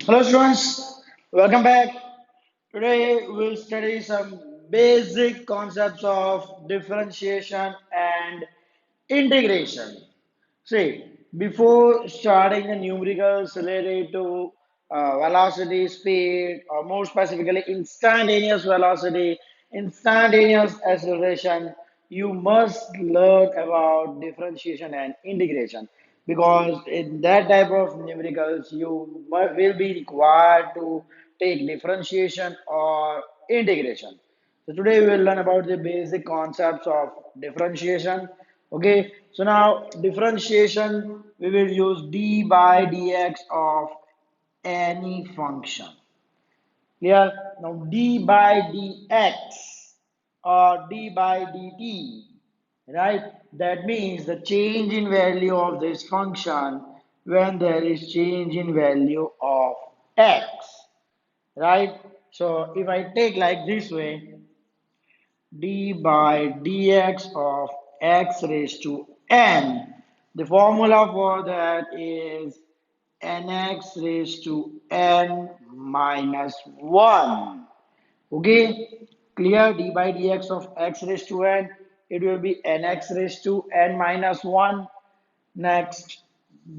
Hello students, welcome back. Today we'll study some basic concepts of differentiation and integration. See, before starting the numericals related to velocity, speed, or more specifically instantaneous velocity, instantaneous acceleration, you must learn about differentiation and integration because in that type of numericals, will be required to take differentiation or integration. So today we will learn about the basic concepts of differentiation. Okay, so now differentiation we will use d by dx of any function. Clear? Now d by dx or d by dt, right? That means the change in value of this function when there is change in value of x, right? So if I take like this way, d by dx of x raised to n. The formula for that is nx raised to n minus 1. Okay, clear d by dx of x raised to n. It will be nx raised to n minus 1. Next,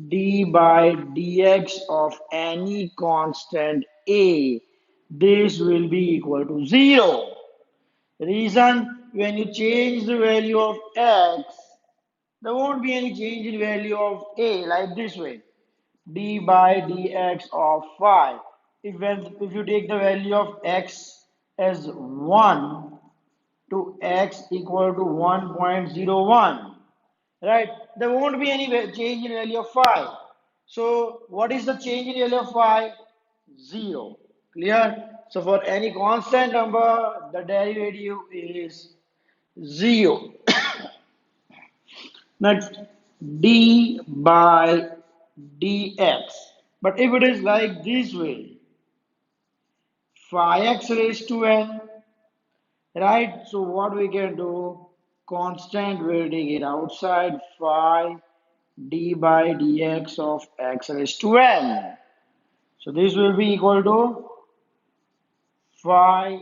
d by dx of any constant a. This will be equal to 0. Reason when you change the value of x, there won't be any change in value of a like this way. D by dx of phi. If you take the value of x as 1 to x equal to 1.01, right? There won't be any change in value of phi. So what is the change in value of phi? 0. Clear? So for any constant number, the derivative is 0. Next, d by dx. But if it is like this way, phi x raised to n, right? So what we can do, constant will take it outside, phi d by dx of x raised to n. So this will be equal to phi.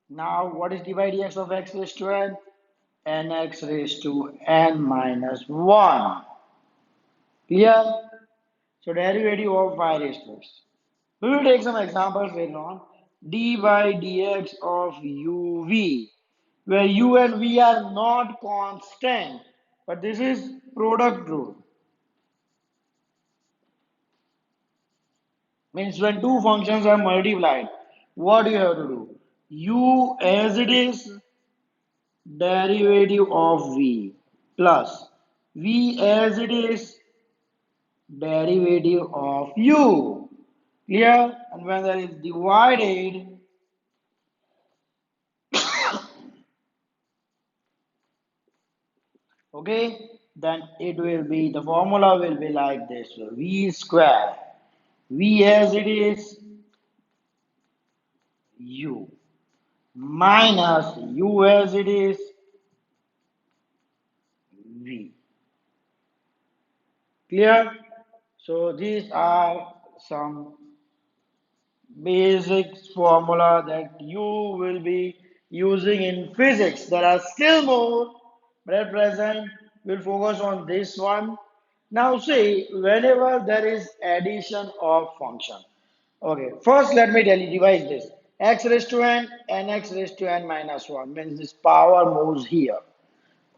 Now what is d by dx of x raised to n? Nx raised to n minus 1. Clear? So derivative of phi raised to x. We will take some examples later on. D by dx of uv, where u and v are not constant, but this is product rule. Means when two functions are multiplied, what you have to do? U as it is, derivative of v, plus v as it is, derivative of u. Clear? And when that is divided, okay, then it will be, the formula will be like this. So v square, v as it is, u, minus u as it is, v. Clear? So these are some basic formula that you will be using in physics. There are still more, but at present we'll focus on this one. Now see, whenever there is addition of function. Okay, first let me tell you, devise this. X raised to n and x raised to n minus 1 means this power moves here.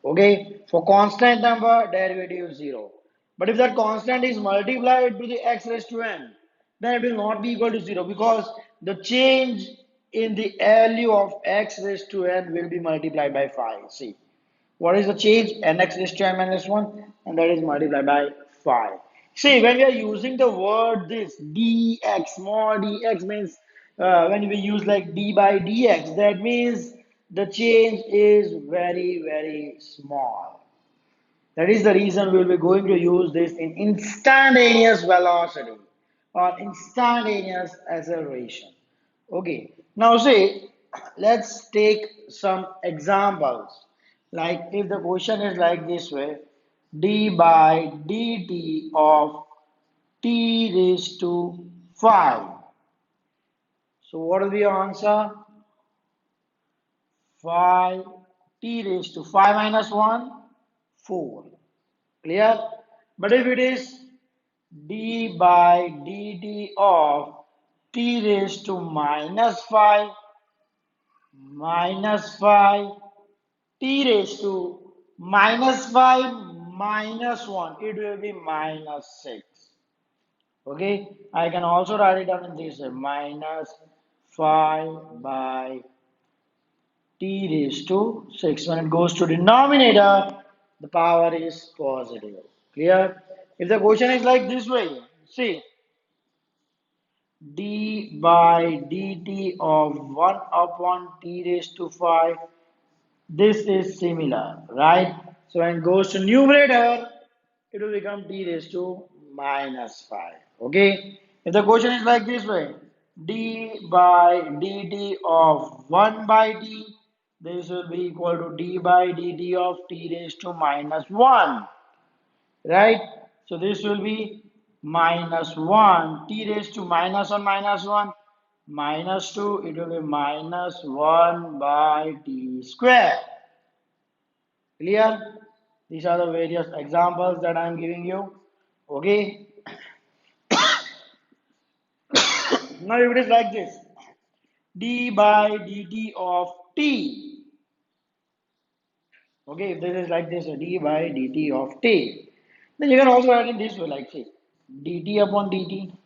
Okay, for constant number, derivative is 0. But if that constant is multiplied to the x raised to n, then it will not be equal to 0 because the change in the value of x raised to n will be multiplied by 5. See, what is the change? Nx raised to n minus 1, and that is multiplied by 5. See, when we are using the word this dx, small dx means when we use like d by dx, that means the change is very, very small. That is the reason we will be going to use this in instantaneous velocity or instantaneous acceleration. Okay, now see, let's take some examples. Like if the question is like this way, d by dt of t raised to 5. So what will be your answer? 5 t raised to 5 minus 1, 4. Clear? But if it is d by dt of t raised to minus 5 t raised to minus 5 minus 1, it will be minus 6. Okay, I can also write it down in this way, minus 5 by t raised to 6. When it goes to denominator, the power is positive. Clear? If the question is like this way, see, d by dt of 1 upon t raised to 5, this is similar, right? So when it goes to numerator, it will become t raised to minus 5. Okay? If the question is like this way, d by dt of 1 by t, this will be equal to d by dt of t raised to minus 1. Right? So this will be minus 1, t raised to minus 1, minus 2, it will be minus 1 by t square. Clear? These are the various examples that I am giving you. Okay. Now if it is like this, d by dt of t. Okay, if this is like this, d by dt of t, then you can also write it this way, like say, dt upon dt.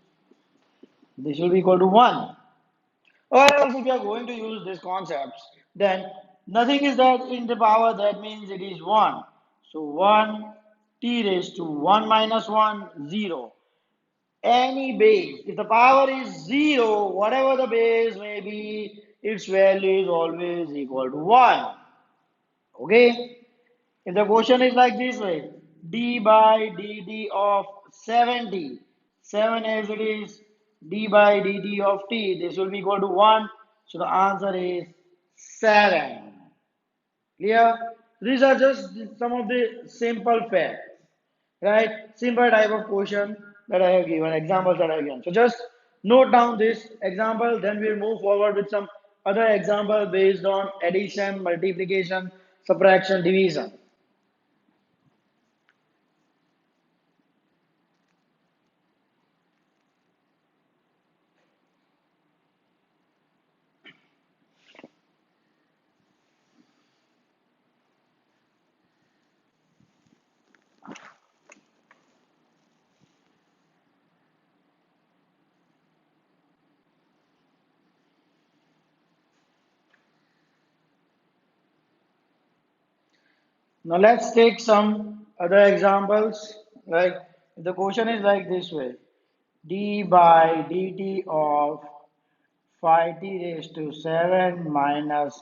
This will be equal to 1. Or else if you are going to use these concepts, then nothing is that in the power, that means it is 1. So 1 t raised to 1 minus 1, 0. Any base, if the power is 0, whatever the base may be, its value is always equal to 1. Okay? If the question is like this way, d by dt of 70, 7 as it is, d by dt of t, this will be equal to 1. So the answer is 7. Clear? These are just some of the simple facts, right? Simple type of question that I have given, examples that I have given. So just note down this example, then we'll move forward with some other example based on addition, multiplication, subtraction, division. Now let's take some other examples. Like the question is like this way: d by dt of 5t raised to 7 minus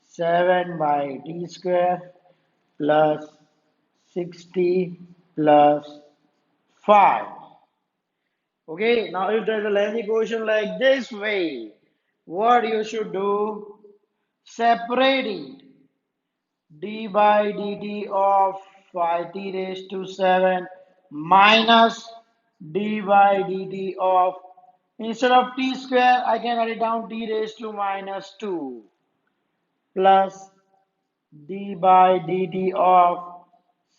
7 by t square plus 60 plus 5. Okay, now if there's a lengthy question like this way, what you should do? Separate it. D by dt of 5t raised to 7 minus d by dt of, instead of t square, I can write it down t raised to minus 2 plus d by dt of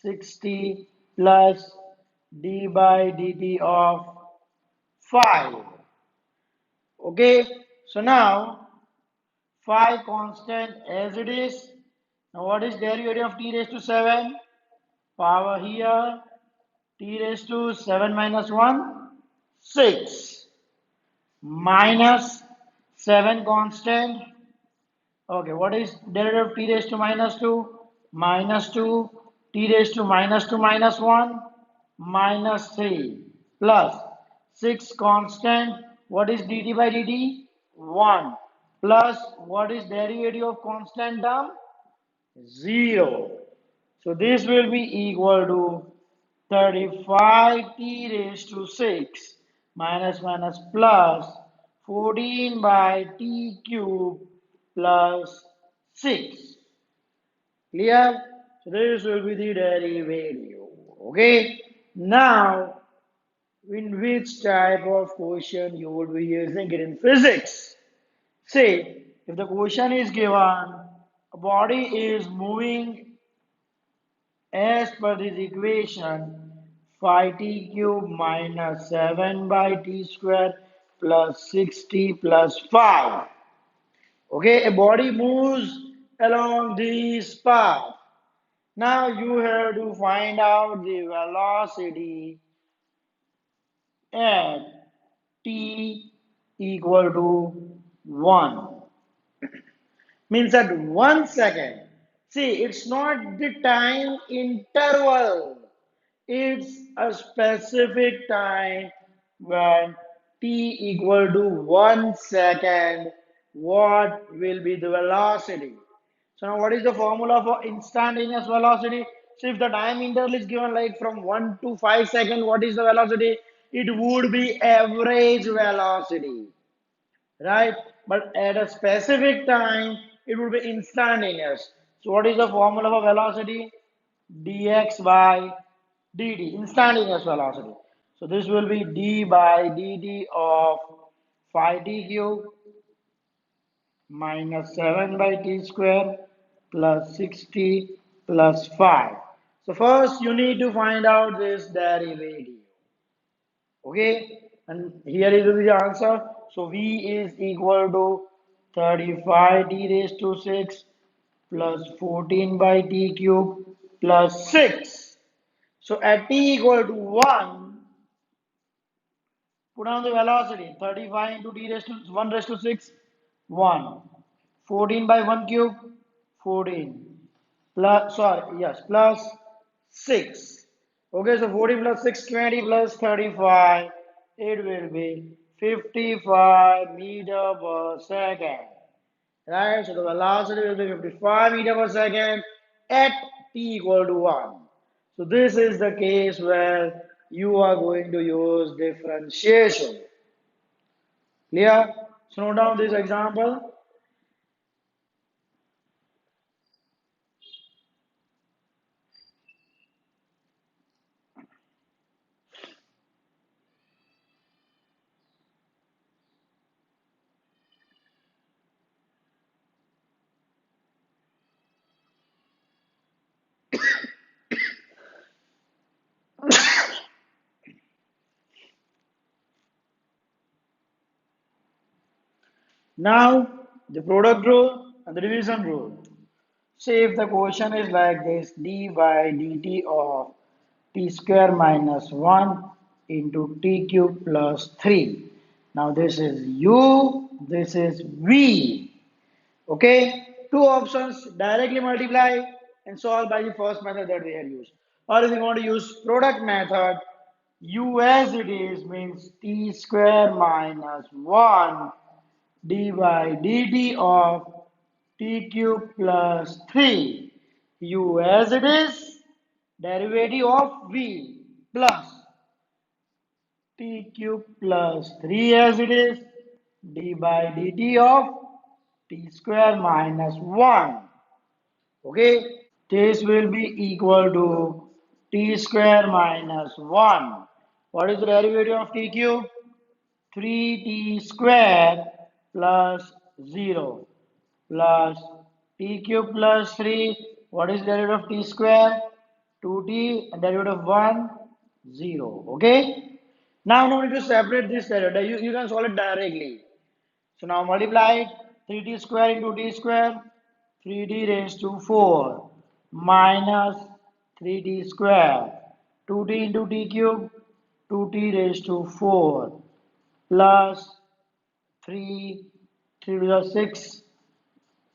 60 plus d by dt of 5. Okay, so now 5 constant as it is. Now what is derivative of t raised to 7? Power here, t raised to 7 minus 1, 6. Minus 7 constant. Okay, what is derivative of t raised to minus 2? Minus 2, t raised to minus 2 minus 1, minus 3. Plus 6 constant. What is dt by dt? 1. Plus what is derivative of constant term? 0. So this will be equal to 35t raised to 6 minus plus 14 by t cube plus 6. Clear? So this will be the derivative. Okay. Now In which type of question you would be using it in physics? Say, if the question is given, a body is moving as per this equation, phi t cube minus 7 by t square plus 60 plus 5. Okay, a body moves along this path. Now you have to find out the velocity at t equal to 1. Means at 1 second. See, it's not the time interval, it's a specific time when t equal to 1 second. What will be the velocity? So now what is the formula for instantaneous velocity? So if the time interval is given like from 1 to 5 seconds, what is the velocity? It would be average velocity, right? But at a specific time, it would be instantaneous. So what is the formula for velocity? Dx by dt, instantaneous velocity. So this will be d by dt of phi t cube minus 7 by t square plus 60 plus 5. So first you need to find out this derivative. Okay, and here is the answer. So V is equal to 35 t raised to 6 plus 14 by t cube plus 6. So at t equal to 1, put on the velocity 35 into t raised to 1 raised to 6, 1. 14 by 1 cube, 14. Plus, sorry, yes, plus 6. Okay, so 40 plus 6, 20 plus 35. It will be 55 meter per second. Right, so the velocity will be 55 meter per second at t equal to 1. So this is the case where you are going to use differentiation. Clear? So note down this example. Now, the product rule and the division rule. Say if the question is like this, d by dt of t square minus 1 into t cube plus 3. Now this is u, this is v. Okay, two options, directly multiply and solve by the first method that we have used. Or if you want to use product method, u as it is means t square minus 1 d by dt of t cube plus 3 u as it is derivative of v plus t cube plus 3 as it is d by dt of t square minus 1. Okay, this will be equal to t square minus 1. What is the derivative of t cube? 3t square plus 0 plus t cube plus 3. What is derivative of t square? 2t and derivative of 1, 0. Okay? Now no need to separate this derivative. You can solve it directly. So now multiply 3t square into t square, 3t raised to 4 minus 3t square, 2t into t cube, 2t raised to 4 plus 3, 3 to the 6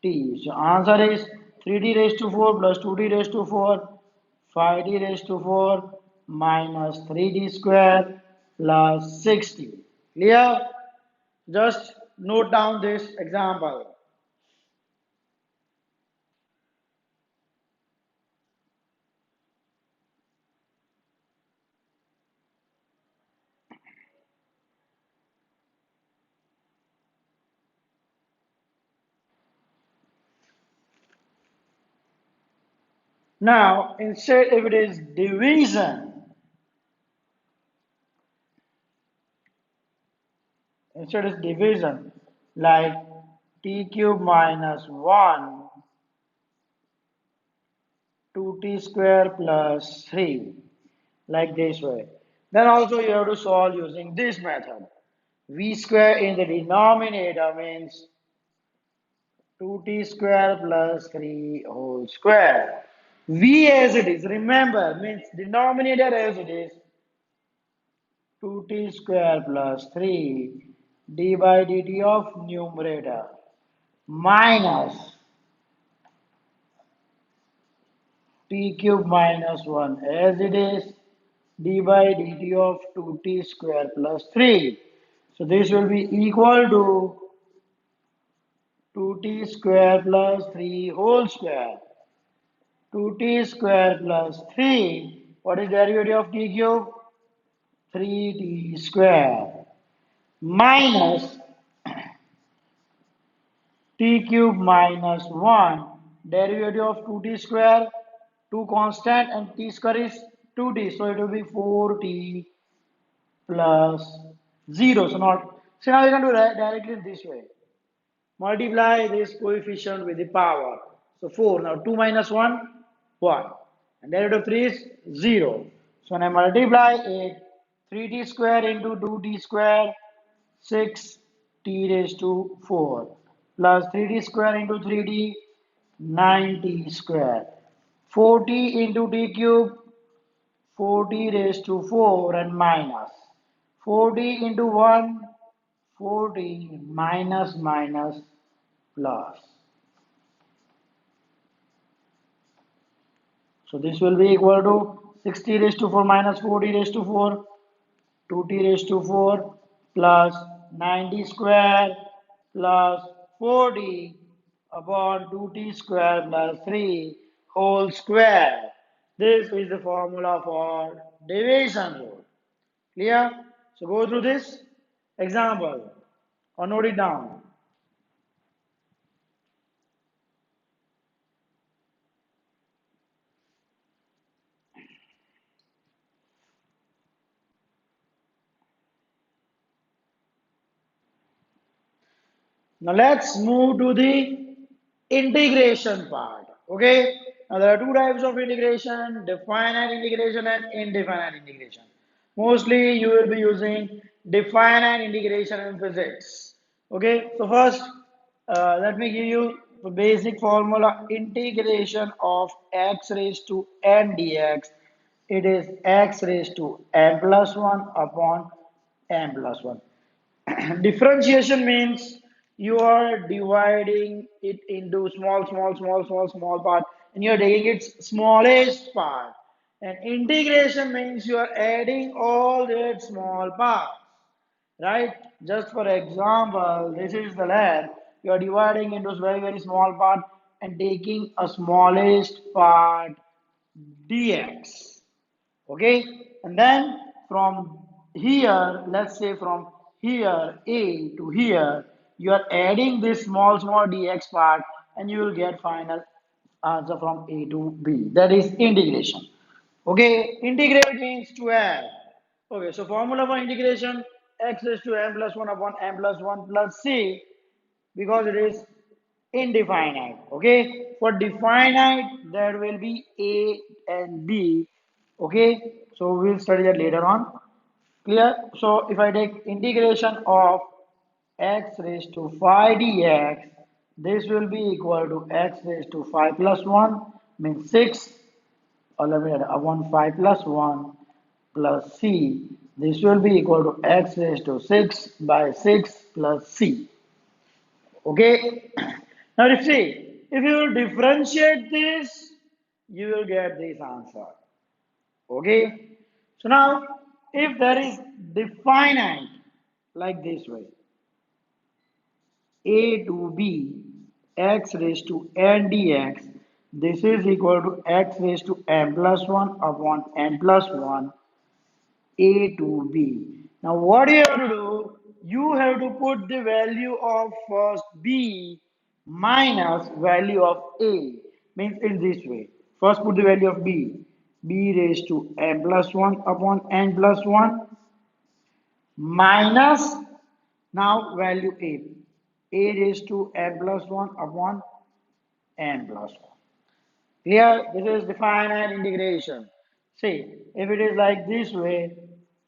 t. So answer is 3t raised to 4 plus 2t raised to 4, 5t raised to 4 minus 3t square plus 60. Clear? Just note down this example. Now, instead if it is division, Instead it's division, like t cube minus 1 2t square plus 3, like this way. Then also you have to solve using this method. V square in the denominator means 2t square plus 3 whole square. V as it is, remember, means denominator as it is 2t square plus 3 d by dt of numerator minus t cube minus 1 as it is d by dt of 2t square plus 3. So this will be equal to 2t square plus 3 whole square. 2t square plus 3. What is derivative of t cube? 3t square minus t cube minus 1. Derivative of 2t square, 2 constant and t square is 2t. So it will be 4t plus 0. So now we can do that directly this way. Multiply this coefficient with the power. So 4. Now 2 minus 1, 1. And derivative of 3 is 0. So when I multiply it, 3t square into 2t square, 6t raised to 4. Plus 3t square into 3t, 9t square. 4t into t cube, 4t raised to 4 and minus. 4t into 1, 4t minus minus plus. So this will be equal to 60 raised to 4 minus 40 raised to 4, 2t raised to 4 plus 90 square plus 40 upon 2t square plus 3 whole square. This is the formula for division rule. Clear? So go through this example or note it down. Now let's move to the integration part. Okay. Now there are two types of integration: definite integration and indefinite integration. Mostly you will be using definite integration in physics. Okay. So first, let me give you the basic formula: integration of x raised to n dx. It is x raised to n plus 1 upon n plus 1. Differentiation means you are dividing it into small part, and you are taking its smallest part. And integration means you are adding all that small parts, right? Just for example, this is the land. You are dividing into very small part and taking a smallest part dx. Okay, and then from here, let's say from here a to here, you are adding this small dx part and you will get final answer from a to b. That is integration. Okay, integrate means to add. Okay, so formula for integration: x raised to n plus 1 upon n plus 1 plus c, because it is indefinite. Okay, for definite there will be a and b. Okay, so we'll study that later on. Clear? So if I take integration of x raised to 5 dx, this will be equal to x raised to 5 plus 1 means 6, or let me add upon 5 plus 1 plus c. This will be equal to x raised to 6 by 6 plus c. Okay. Now you see, if you will differentiate this, you will get this answer. Okay. So now, if there is definite like this way, a to b, x raised to n dx, this is equal to x raised to n plus 1 upon n plus 1 a to B. Now what you have to do? You have to put the value of first B minus value of A. Means in this way. First put the value of B. B raised to n plus 1 upon n plus 1 minus Now value a. A raised to n plus 1 upon n plus 1. Here, this is the finite integration. See, if it is like this way,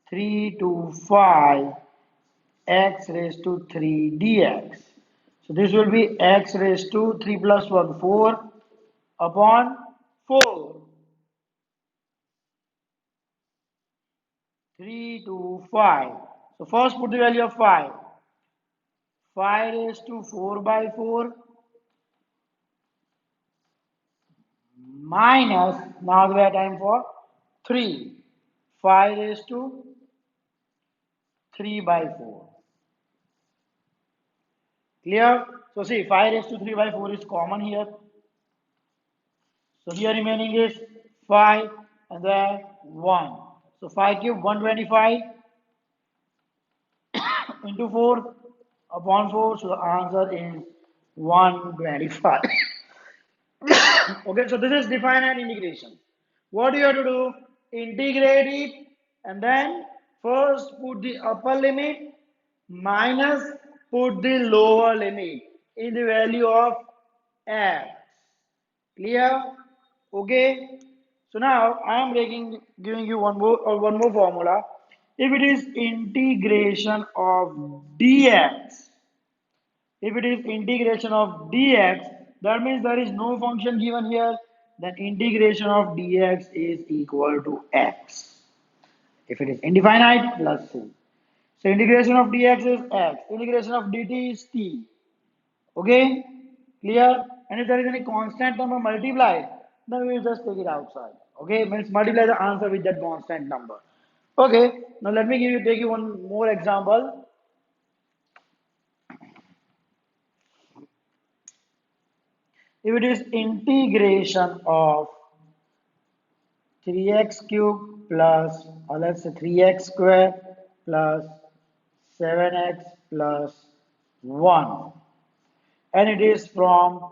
3 to 5 x raised to 3 dx. So this will be x raised to 3 plus 1, 4 upon 4. 3 to 5. So first put the value of 5. 5 raised to 4 by 4 minus, now we have time for 3. 5 raised to 3 by 4. Clear? So see, 5 raised to 3 by 4 is common here. So here remaining is 5 and then 1. So 5 cube 125 into 4 upon 4. So the answer is 125. Okay, so this is definite integration. What do you have to do? Integrate it and then first put the upper limit minus put the lower limit in the value of x. Clear? Okay. So now I am giving you one more formula. If it is integration of dx, if it is integration of dx, that means there is no function given here. Then integration of dx is equal to x. If it is indefinite, plus c. So integration of dx is x. Integration of dt is t. Okay? Clear? And if there is any constant number multiplied, then we will just take it outside. Okay? Means multiply the answer with that constant number. Okay? Now let me take you one more example. If it is integration of 3x cube plus, or let's say 3x square plus 7x plus 1, and it is from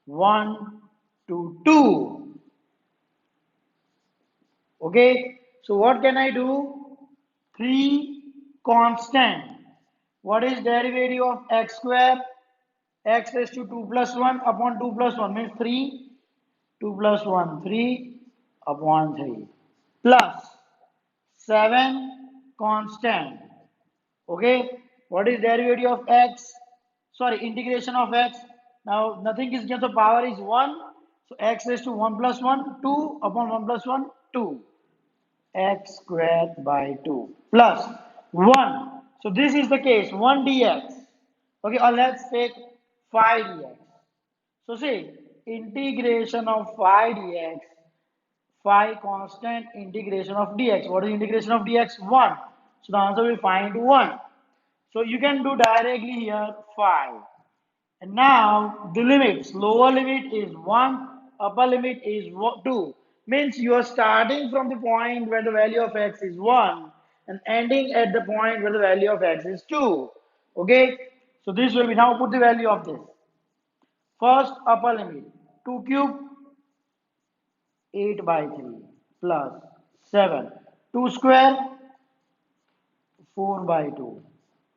1 to 2. Okay, so what can I do? 3 constant. What is derivative of x square? X raised to 2 plus 1 upon 2 plus 1 means 3. 2 plus 1, 3 upon 3 plus 7 constant. Okay, what is derivative of x? Sorry, integration of x. Now nothing is given, so power is 1. So x raised to 1 plus 1, 2 upon 1 plus 1, 2. X squared by 2 plus 1. So this is the case, 1 dx. Okay, or let's take 5 dx. So see, integration of 5 dx, 5 constant integration of dx. What is integration of dx? 1. So the answer will find 1. So you can do directly here 5. And now the limits, lower limit is 1, upper limit is 2. Means you are starting from the point where the value of x is 1 and ending at the point where the value of x is 2. Okay? So this will be, now put the value of this. First upper limit, 2 cube 8 by 3 plus 7. 2 square 4 by 2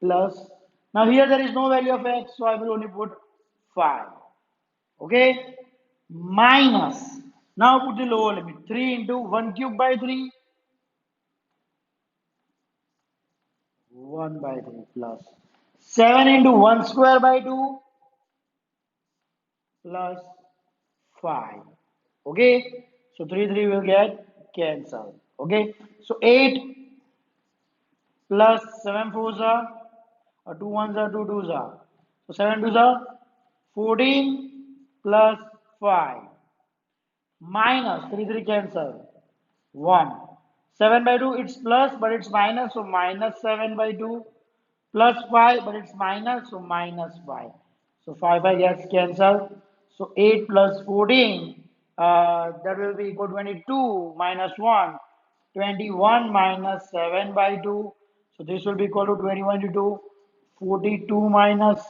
plus, now here there is no value of x, so I will only put 5. Okay, minus, now put the lower limit, 3 into 1 cube by 3, 1 by 3 plus 7 into 1 square by 2 plus 5. Okay, so 3 will get cancelled. Okay, so 8 plus 7 fours are, or 2 ones are 2 twos are, so 7 twos are 14 plus 5 minus 3 cancel 1. 7 by 2 it's plus but it's minus, so minus 7 by 2 plus 5 but it's minus, so minus 5. So 5 gets cancelled. So 8 plus 14, that will be equal to 22 minus 1. 21 minus 7 by 2. So this will be equal to 21 to 2. 42 minus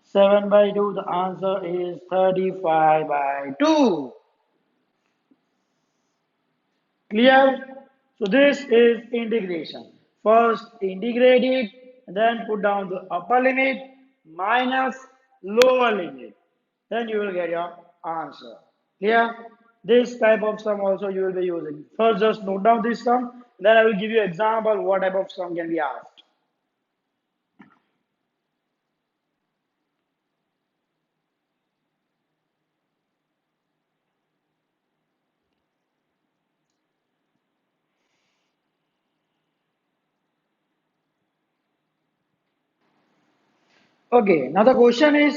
7 by 2. The answer is 35 by 2. Clear? So this is integration. First integrate it and then put down the upper limit minus lower limit. Then you will get your answer. Clear? This type of sum also you will be using. First, just note down this sum. Then I will give you example what type of sum can be asked. Okay, now the question is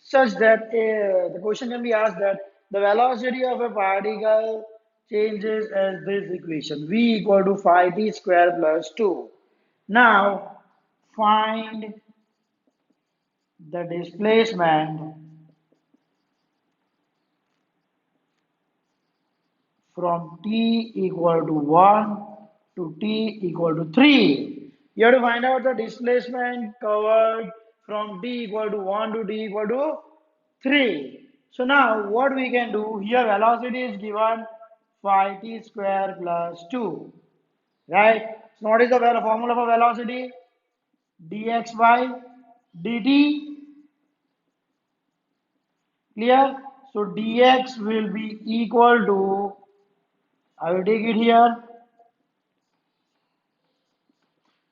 such that the question can be asked that the velocity of a particle changes as this equation v equal to phi t square plus 2. Now find the displacement from t equal to 1 to t equal to 3. You have to find out the displacement covered from t equal to 1 to t equal to 3. So now what we can do here, velocity is given phi t square plus 2. Right? So what is the formula for velocity? dx by dt. Clear? So dx will be equal to, I will take it here.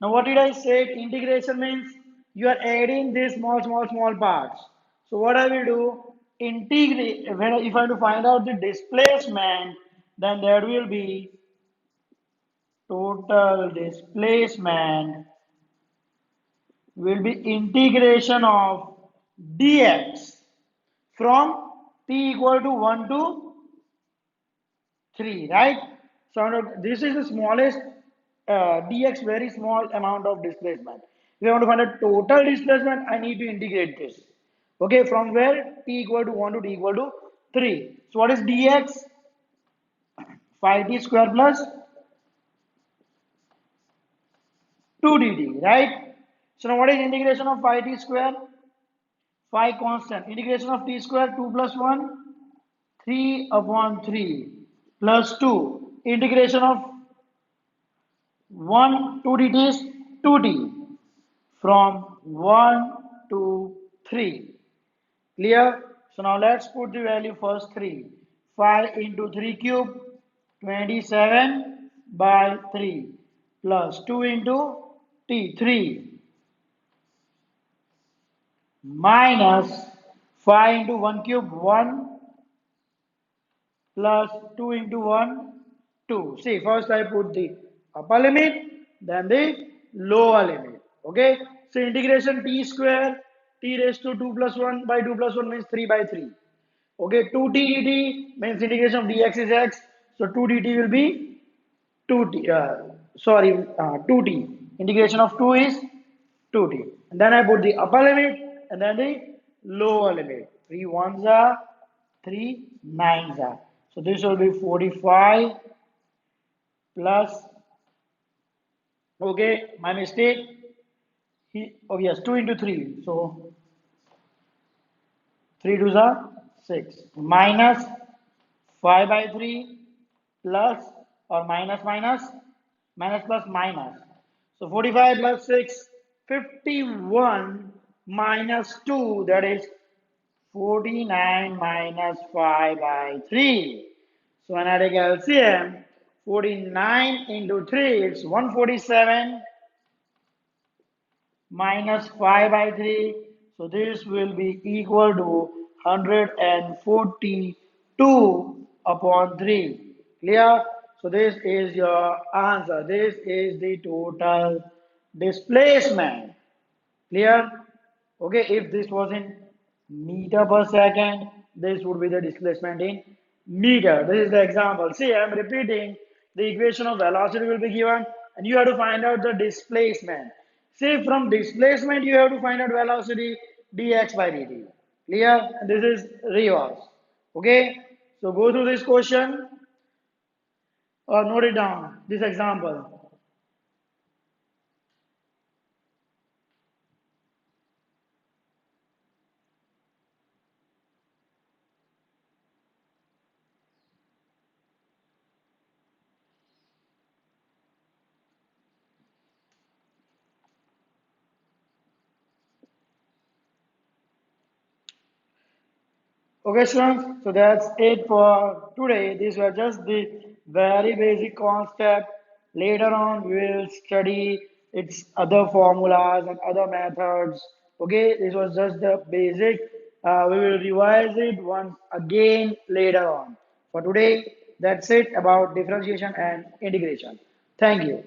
Now, what did I say? Integration means you are adding these small parts. So, what I will do, integrate, when if I have to find out the displacement, then there will be total displacement will be integration of dx from t equal to 1 to 3, right? So this is the smallest dx, very small amount of displacement. If I want to find a total displacement, I need to integrate this. Okay, from where t equal to 1 to t equal to 3. So what is dx? Phi t square plus 2 dt, right? So now what is integration of phi t square? Phi constant. Integration of t square 2 plus 1, 3 upon 3 plus 2. Integration of 1 2dt is 2t from 1 to 3. Clear? So now let's put the value first 3. 5 into 3 cube, 27 by 3 plus 2 into t, 3 minus 5 into 1 cube, 1 plus 2 into 1, 2. See, first I put the upper limit, then the lower limit. Okay, so integration t square, t raised to 2 plus 1 by 2 plus 1 means 3 by 3. Okay, 2t dt means integration of dx is x, so 2 dt will be 2t, 2t. Integration of 2 is 2t. And then I put the upper limit and then the lower limit. 3 ones are 3 nines are. So this will be 45 plus, okay, my mistake. Oh yes, 2 into 3. So 3 twos are 6. Minus 5 by 3 plus or minus plus minus. So 45 plus 6, 51 minus 2, that is 49 minus 5 by 3. So when I take LCM, 49 into 3, it's 147 minus 5 by 3. So this will be equal to 142 upon 3. Clear? So this is your answer. This is the total displacement. Clear? Okay, if this was in meter per second, this would be the displacement in meter. This is the example. See, I am repeating, the equation of velocity will be given and you have to find out the displacement. See, from displacement you have to find out velocity dx by dt. Clear? And this is reverse. Okay, so go through this question or note it down, this example. Okay, students, so that's it for today. These were just the very basic concept. Later on, we will study its other formulas and other methods. Okay, this was just the basic. We will revise it once again later on. For today, that's it about differentiation and integration. Thank you.